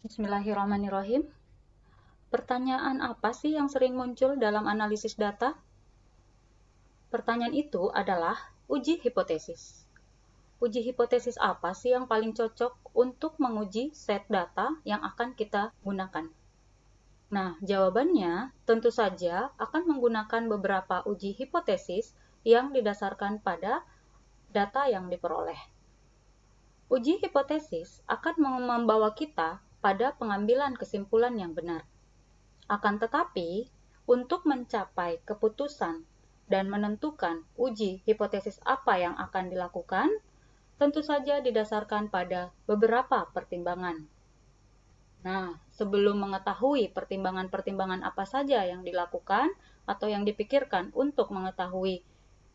Bismillahirrahmanirrahim. Pertanyaan apa sih yang sering muncul dalam analisis data? Pertanyaan itu adalah uji hipotesis. Uji hipotesis apa sih yang paling cocok untuk menguji set data yang akan kita gunakan? Nah, jawabannya tentu saja akan menggunakan beberapa uji hipotesis yang didasarkan pada data yang diperoleh. Uji hipotesis akan membawa kita pada pengambilan kesimpulan yang benar. Akan tetapi, untuk mencapai keputusan dan menentukan uji hipotesis apa yang akan dilakukan, tentu saja didasarkan pada beberapa pertimbangan. Nah, sebelum mengetahui pertimbangan-pertimbangan apa saja yang dilakukan atau yang dipikirkan untuk mengetahui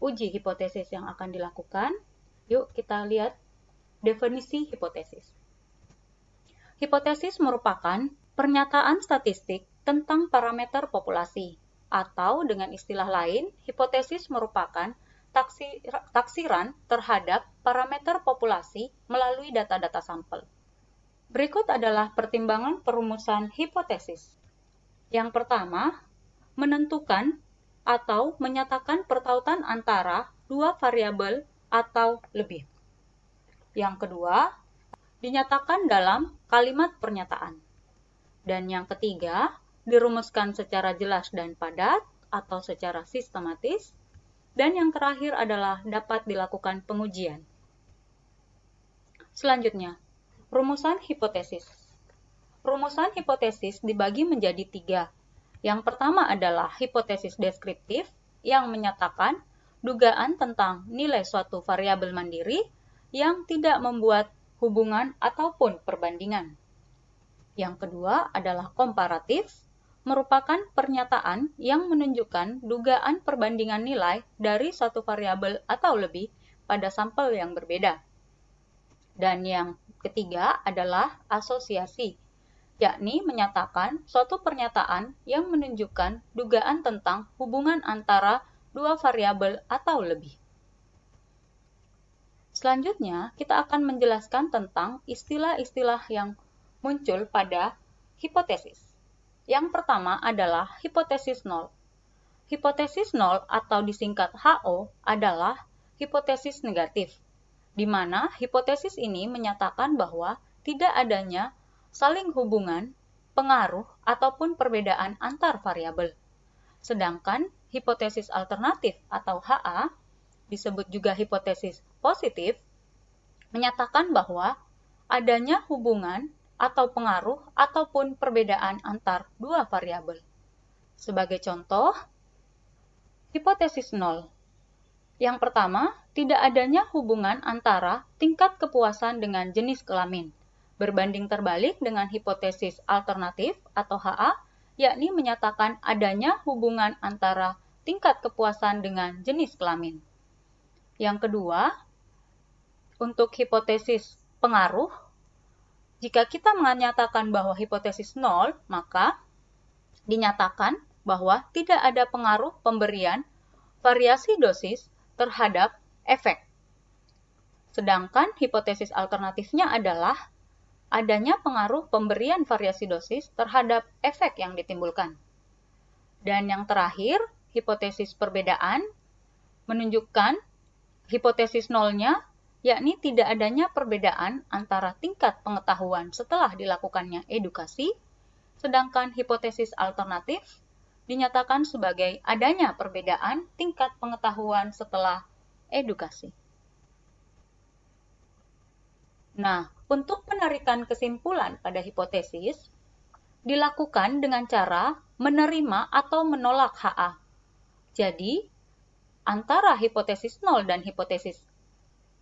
uji hipotesis yang akan dilakukan, yuk kita lihat definisi hipotesis. Hipotesis merupakan pernyataan statistik tentang parameter populasi, atau dengan istilah lain, hipotesis merupakan taksiran terhadap parameter populasi melalui data-data sampel. Berikut adalah pertimbangan perumusan hipotesis. Yang pertama, menentukan atau menyatakan pertautan antara dua variabel atau lebih. Yang kedua, dinyatakan dalam kalimat pernyataan. Dan yang ketiga, dirumuskan secara jelas dan padat atau secara sistematis. Dan yang terakhir adalah dapat dilakukan pengujian. Selanjutnya, rumusan hipotesis. Rumusan hipotesis dibagi menjadi 3. Yang pertama adalah hipotesis deskriptif yang menyatakan dugaan tentang nilai suatu variabel mandiri yang tidak membuat hubungan ataupun perbandingan. Yang kedua adalah komparatif, merupakan pernyataan yang menunjukkan dugaan perbandingan nilai dari suatu variabel atau lebih pada sampel yang berbeda. Dan yang ketiga adalah asosiasi, yakni menyatakan suatu pernyataan yang menunjukkan dugaan tentang hubungan antara dua variabel atau lebih. Selanjutnya, kita akan menjelaskan tentang istilah-istilah yang muncul pada hipotesis. Yang pertama adalah hipotesis nol. Hipotesis nol atau disingkat HO adalah hipotesis negatif, di mana hipotesis ini menyatakan bahwa tidak adanya saling hubungan, pengaruh, ataupun perbedaan antar variabel. Sedangkan hipotesis alternatif atau HA, disebut juga hipotesis positif, menyatakan bahwa adanya hubungan atau pengaruh ataupun perbedaan antar dua variabel. Sebagai contoh, hipotesis nol. Yang pertama, tidak adanya hubungan antara tingkat kepuasan dengan jenis kelamin, berbanding terbalik dengan hipotesis alternatif atau HA, yakni menyatakan adanya hubungan antara tingkat kepuasan dengan jenis kelamin. Yang kedua, untuk hipotesis pengaruh, jika kita menyatakan bahwa hipotesis nol, maka dinyatakan bahwa tidak ada pengaruh pemberian variasi dosis terhadap efek. Sedangkan hipotesis alternatifnya adalah adanya pengaruh pemberian variasi dosis terhadap efek yang ditimbulkan. Dan yang terakhir, hipotesis perbedaan menunjukkan hipotesis nolnya, yakni tidak adanya perbedaan antara tingkat pengetahuan setelah dilakukannya edukasi, sedangkan hipotesis alternatif dinyatakan sebagai adanya perbedaan tingkat pengetahuan setelah edukasi. Nah, untuk penarikan kesimpulan pada hipotesis, dilakukan dengan cara menerima atau menolak HA. Jadi, antara hipotesis nol dan hipotesis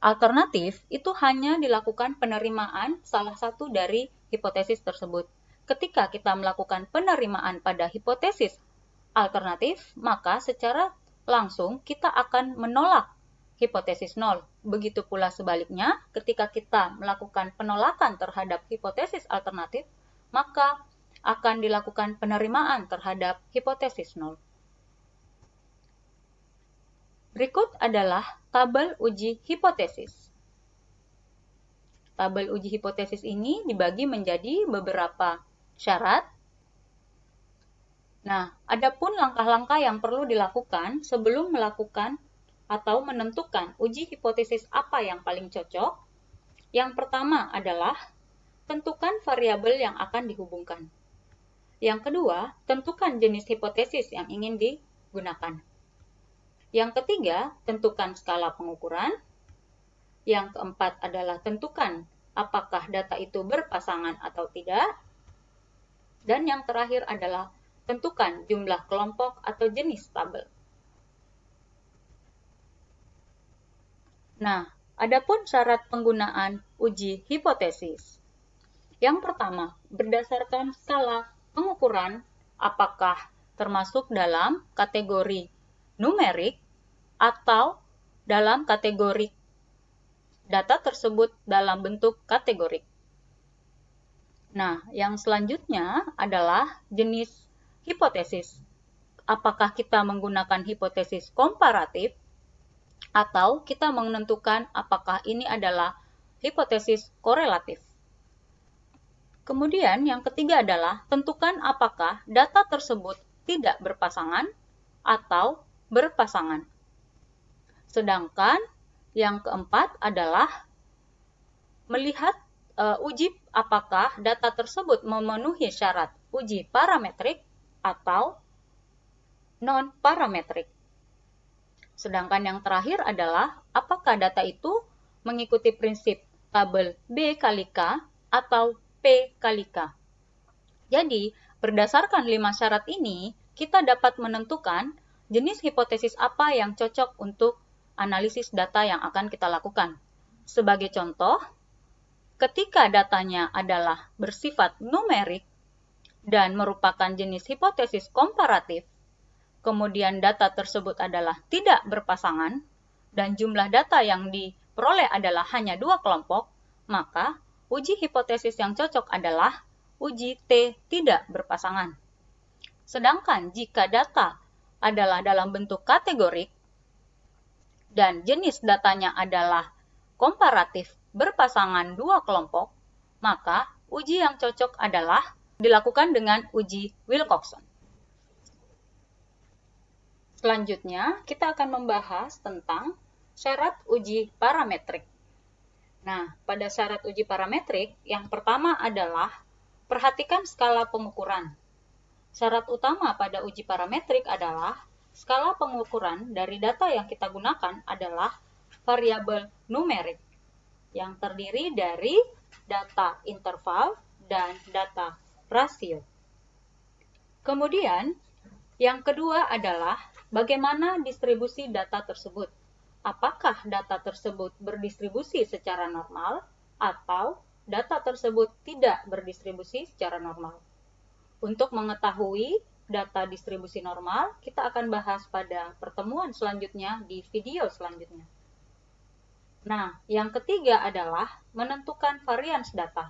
alternatif itu hanya dilakukan penerimaan salah satu dari hipotesis tersebut. Ketika kita melakukan penerimaan pada hipotesis alternatif, maka secara langsung kita akan menolak hipotesis nol. Begitu pula sebaliknya, ketika kita melakukan penolakan terhadap hipotesis alternatif, maka akan dilakukan penerimaan terhadap hipotesis nol. Berikut adalah tabel uji hipotesis. Tabel uji hipotesis ini dibagi menjadi beberapa syarat. Nah, adapun langkah-langkah yang perlu dilakukan sebelum melakukan atau menentukan uji hipotesis apa yang paling cocok. Yang pertama adalah tentukan variabel yang akan dihubungkan. Yang kedua, tentukan jenis hipotesis yang ingin digunakan. Yang ketiga, tentukan skala pengukuran. Yang keempat adalah tentukan apakah data itu berpasangan atau tidak. Dan yang terakhir adalah tentukan jumlah kelompok atau jenis tabel. Nah, adapun syarat penggunaan uji hipotesis. Yang pertama, berdasarkan skala pengukuran apakah termasuk dalam kategori numerik atau dalam kategori data tersebut dalam bentuk kategorik. Nah, yang selanjutnya adalah jenis hipotesis. Apakah kita menggunakan hipotesis komparatif atau kita menentukan apakah ini adalah hipotesis korelatif. Kemudian yang ketiga adalah tentukan apakah data tersebut tidak berpasangan atau berpasangan. Sedangkan yang keempat adalah melihat uji apakah data tersebut memenuhi syarat uji parametrik atau non-parametrik. Sedangkan yang terakhir adalah apakah data itu mengikuti prinsip tabel B kali K atau P kali K. Jadi, berdasarkan 5 syarat ini, kita dapat menentukan jenis hipotesis apa yang cocok untuk analisis data yang akan kita lakukan. Sebagai contoh, ketika datanya adalah bersifat numerik dan merupakan jenis hipotesis komparatif, kemudian data tersebut adalah tidak berpasangan, dan jumlah data yang diperoleh adalah hanya 2 kelompok, maka uji hipotesis yang cocok adalah uji T tidak berpasangan. Sedangkan jika data adalah dalam bentuk kategorik dan jenis datanya adalah komparatif berpasangan 2 kelompok, maka uji yang cocok adalah dilakukan dengan uji Wilcoxon. Selanjutnya, kita akan membahas tentang syarat uji parametrik. Nah, pada syarat uji parametrik, yang pertama adalah perhatikan skala pengukuran. Syarat utama pada uji parametrik adalah skala pengukuran dari data yang kita gunakan adalah variabel numerik yang terdiri dari data interval dan data rasio. Kemudian, yang kedua adalah bagaimana distribusi data tersebut. Apakah data tersebut berdistribusi secara normal atau data tersebut tidak berdistribusi secara normal. Untuk mengetahui data distribusi normal, kita akan bahas pada pertemuan selanjutnya di video selanjutnya. Nah, yang ketiga adalah menentukan varians data,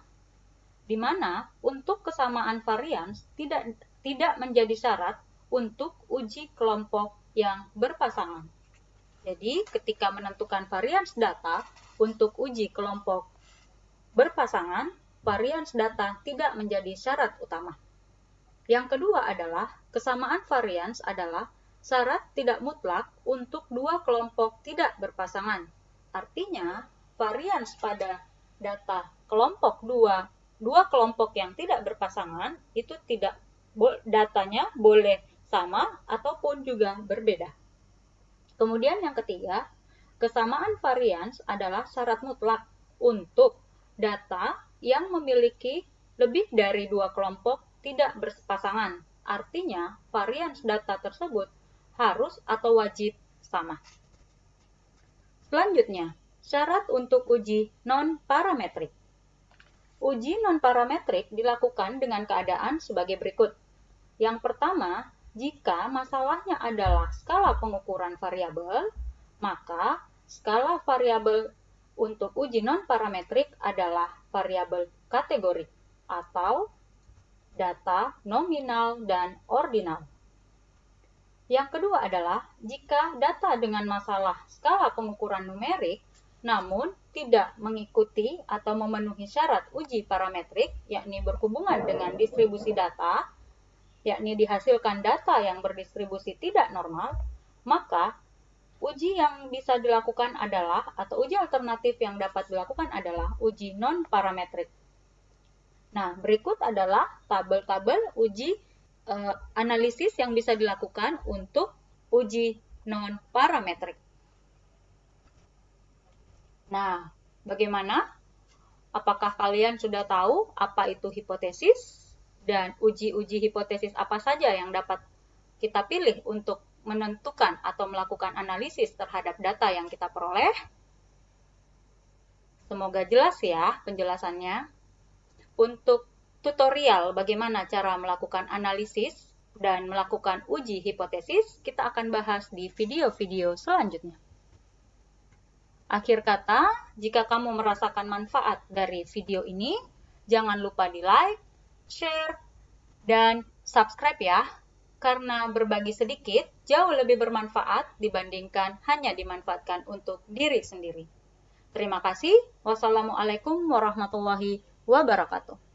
di mana untuk kesamaan varians tidak menjadi syarat untuk uji kelompok yang berpasangan. Jadi, ketika menentukan varians data untuk uji kelompok berpasangan, varians data tidak menjadi syarat utama. Yang kedua adalah, kesamaan varians adalah syarat tidak mutlak untuk 2 kelompok tidak berpasangan. Artinya, varians pada data kelompok 2 kelompok yang tidak berpasangan, itu datanya boleh sama ataupun juga berbeda. Kemudian yang ketiga, kesamaan varians adalah syarat mutlak untuk data yang memiliki lebih dari 2 kelompok tidak berpasangan. Artinya, varians data tersebut harus atau wajib sama. Selanjutnya, syarat untuk uji non-parametrik. Uji non-parametrik dilakukan dengan keadaan sebagai berikut. Yang pertama, jika masalahnya adalah skala pengukuran variabel, maka skala variabel untuk uji non-parametrik adalah variabel kategorik atau data nominal dan ordinal. Yang kedua adalah jika data dengan masalah skala pengukuran numerik, namun tidak mengikuti atau memenuhi syarat uji parametrik, yakni berhubungan dengan distribusi data, yakni dihasilkan data yang berdistribusi tidak normal, maka uji yang bisa dilakukan adalah, atau uji alternatif yang dapat dilakukan adalah uji non-parametrik. Nah, berikut adalah tabel-tabel uji analisis yang bisa dilakukan untuk uji non-parametrik. Nah, bagaimana? Apakah kalian sudah tahu apa itu hipotesis dan uji-uji hipotesis apa saja yang dapat kita pilih untuk menentukan atau melakukan analisis terhadap data yang kita peroleh? Semoga jelas ya penjelasannya. Untuk tutorial bagaimana cara melakukan analisis dan melakukan uji hipotesis, kita akan bahas di video-video selanjutnya. Akhir kata, jika kamu merasakan manfaat dari video ini, jangan lupa di like, share, dan subscribe ya, karena berbagi sedikit jauh lebih bermanfaat dibandingkan hanya dimanfaatkan untuk diri sendiri. Terima kasih. Wassalamualaikum warahmatullahi wabarakatuh.